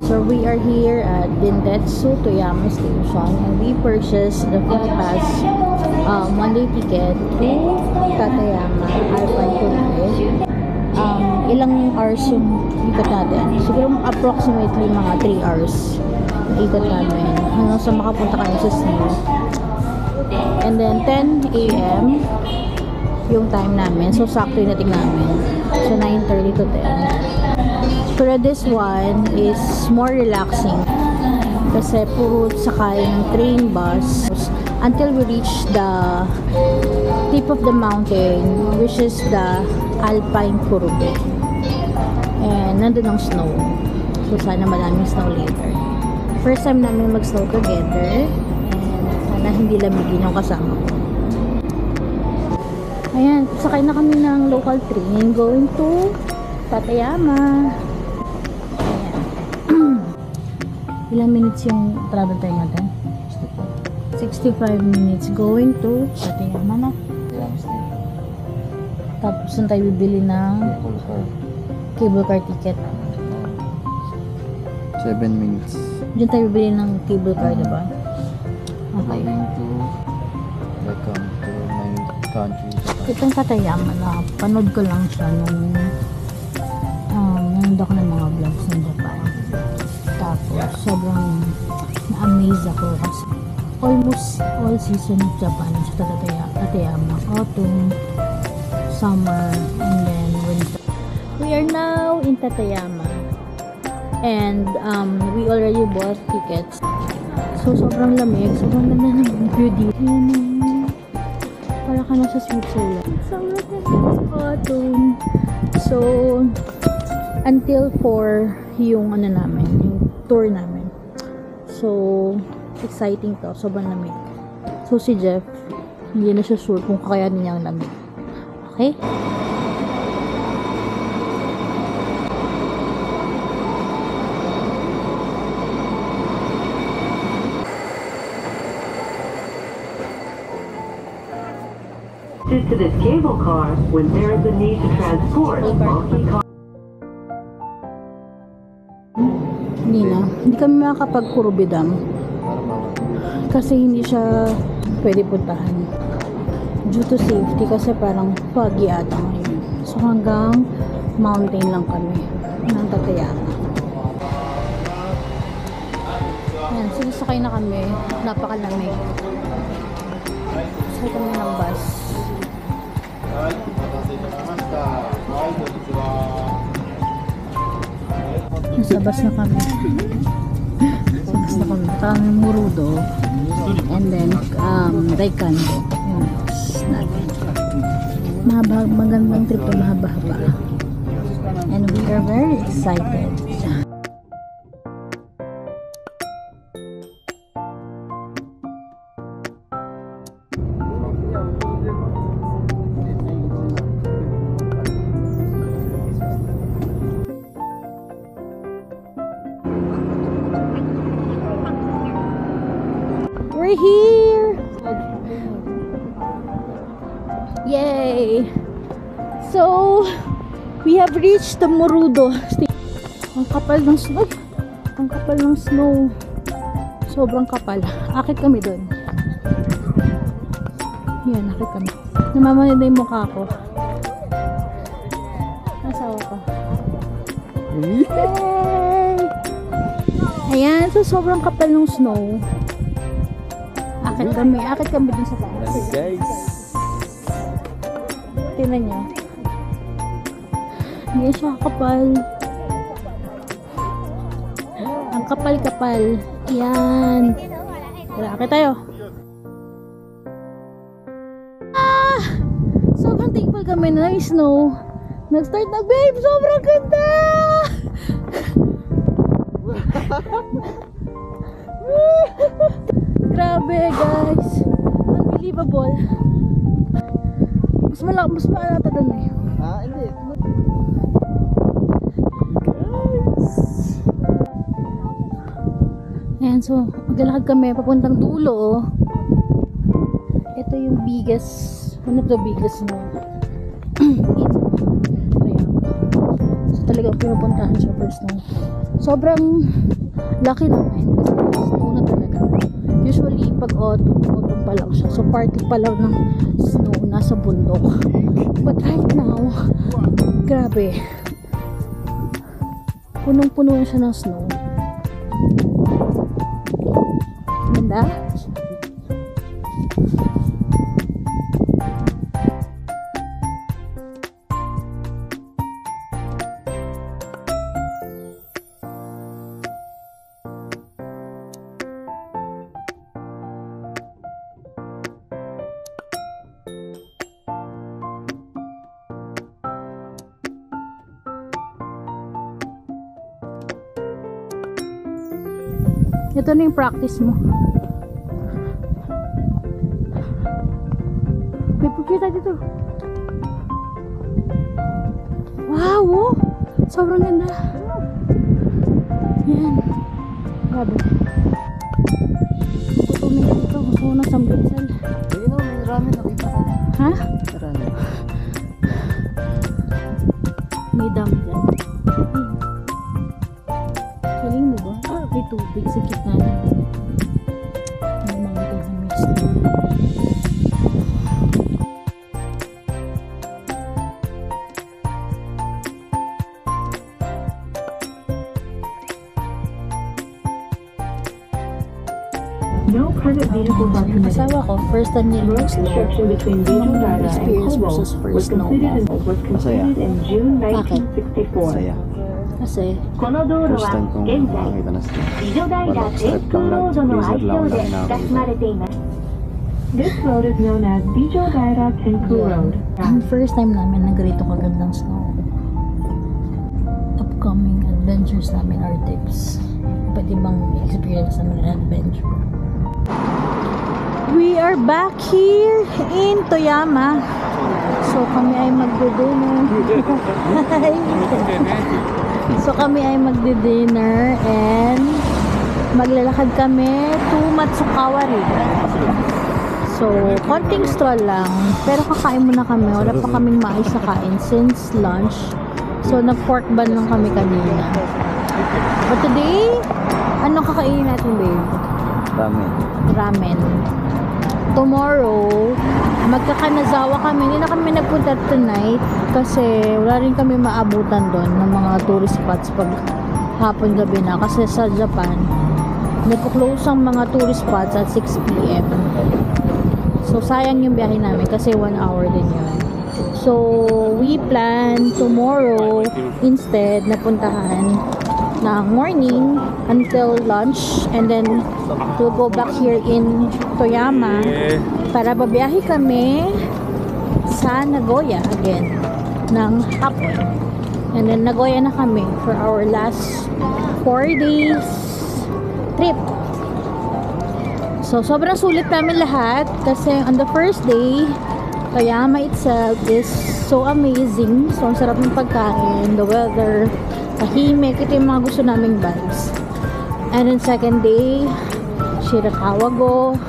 So we are here at Dindetsu Toyama Station and we purchased the free pass one-day ticket to Tateyama Alpine Kurume. Ilang hours yung ikot natin? Siguro approximately mga 3 hours yung ikot namin hanggang sa makapunta kami sa snow. And then 10 AM yung time namin. So sakto yung nating namin. So 9:30 to 10. Pero this one is more relaxing kasi puro sakay ng train bus until we reach the tip of the mountain, which is the Alpine Kurume. And nandun ang snow. So sana maraming snow later. First time namin mag-snow together and sana hindi lamigin yung kasama ko. Ayan, sakay na kami ng local train going to Tateyama. Ilang minutes yung travel time natin? 65 minutes going to Tateyama na. Tapos saan tayo bibili ng cable car ticket? 7 minutes. Diyan tayo bibili ng cable car, diba? Okay. Welcome to my country. Itong Tateyama na panood ko lang siya nung nanood ako ng mga vlogs ng Japan. Tapos sobrang na-amaze ako kasi almost all season of Japan sa Tateyama. Autumn, summer, and then winter. We are now in Tateyama and we already bought tickets. So sobrang lamig, sobrang ganda ng view dito. Para ka na sa Switzerland. Sobrang ganda ng autumn. So until 4 yung ano namin, yung tour namin. So exciting to, sobrang lamig. So si Jeff, hindi na siya sure kung kakayanin niya ang lamig. Okay? To this cable car when there is a need to transport bulky cars. Hindi kami makakapag-Kurume Dam kasi hindi siya pwede puntahan due to safety kasi parang foggy ata ngayon. So hanggang mountain lang kami ng Tateyama. Ayan, sinasakay na kami. Napakalamig. Sakay kami ng bus. Nasa bus na kami. Nasa bus na kami. Kami Murudo. And then, Daikando. Yung bus natin. Magandang trip to, mahaba-haba. And we are very excited. We're here! Yay! So, we have reached the Murudo. Ang kapal ng snow. Ang kapal ng snow. Sobrang kapal. Akit kami dun. Yan, akit kami. Namamanid na yung mukha ko. Nasawa ko. Yay! Ayan, so sobrang kapal ng snow. Akit kami dun sa taas. Guys, Tingnan nyo. Hindi siya kapal. Ang kapal-kapal. Yan. Tara, akit tayo. Sobrang thankful kami na snow. Nag-start na, babe. Sobrang ganda! Grabe, guys. Unbelievable. Mas maalata doon eh. hindi. Ayan, so maglalakad kami papuntang dulo. Ito yung biggest, one of the biggest na ito. So talagang pinupuntahan siya first na. Sobrang laki naman kasi snow na talaga. Usually pag autumn pa lang siya, so party pa lang ng snow nasa bundok, but right now grabe, punong-puno na siya ng snow. Ganda. Ito na yung practice mo. May picture tayo dito. Wow! Oh! Sobrang ganda. Yan. Grabe. Tumingin dito. Gusto ko na sambitan. Ayun o, may ramen nakita ko. Ha? Ramen. May dam dyan. Feeling mo ba? May tubig sa gitna na. May mga dinamis na. No private vehicles are permitted. Asawa ko, first time niya Road yung snow. construction between Vijayawada and Experience Kobo versus was first snow. completed in June Bakit? 1964. Saya. Kasi, この道路 First は time kong 現在 makakita na sila. 美女平 Walang 天 strip 空 lang ロードの lang. 愛 Freezer lang 称で lang 親しま nakakita. れています。This road is known as Vijayawada Tenku Road. ang first time namin na ganito kagandang snow. Upcoming adventures namin or tips. Iba't ibang experience namin na adventure. We are back here in Toyama. So kami ay magdi-dinner. So kami ay magdi-dinner and maglalakad kami to Matsukawa River. So konting stroll lang, pero kakain muna kami. Wala pa kaming maayos na kain since lunch. So nag-pork bun lang kami kanina. But today, anong kakainin natin, babe? Ramen. Ramen. Tomorrow, magkakanazawa kami. Hindi na kami nagpunta tonight kasi wala rin kami maabutan doon ng mga tourist spots pag hapon gabi na. Kasi sa Japan, nagko-close ang mga tourist spots at 6 PM. So, sayang yung biyahe namin kasi 1 hour din yun. So, we plan tomorrow instead na puntahan ng morning until lunch and then we'll go back here in Toyama para babiyahe kami sa Nagoya again ng hapon. And then Nagoya na kami for our last 4 days trip. So sobrang sulit namin lahat kasi on the first day Toyama itself is so amazing. So ang sarap ng pagkain, the weather, tahimik, ito yung mga gusto naming vibes. And then second day, Shirakawago.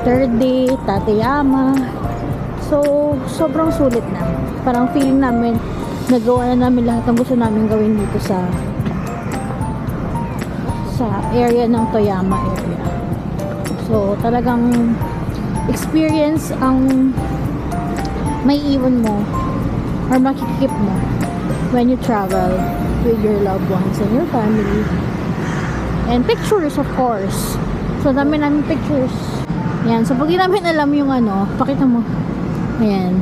Third day, Tateyama. So, sobrang sulit na. Parang feeling namin, nagawa na namin lahat ng gusto namin gawin dito sa area ng Toyama area. So, talagang experience ang may iwan mo or makikip mo when you travel with your loved ones and your family. And pictures, of course. So, dami namin pictures. Yan. So, pag di namin alam yung ano, pakita mo. Ayan.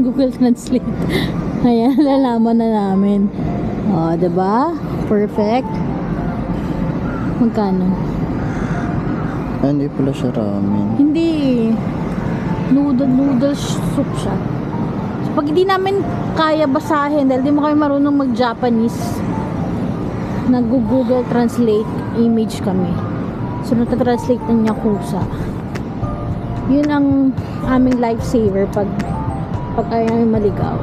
Google Translate. Ayan, lalaman na namin. O, diba? Perfect. Magkano? Hindi pala siya ramen. Hindi. Noodle soup siya. So, pag hindi namin kaya basahin, dahil di mo kami marunong mag-Japanese, nag-Google Translate image kami. So, natatranslate na niya kusa. Yun ang aming lifesaver pag ayaw namin maligaw.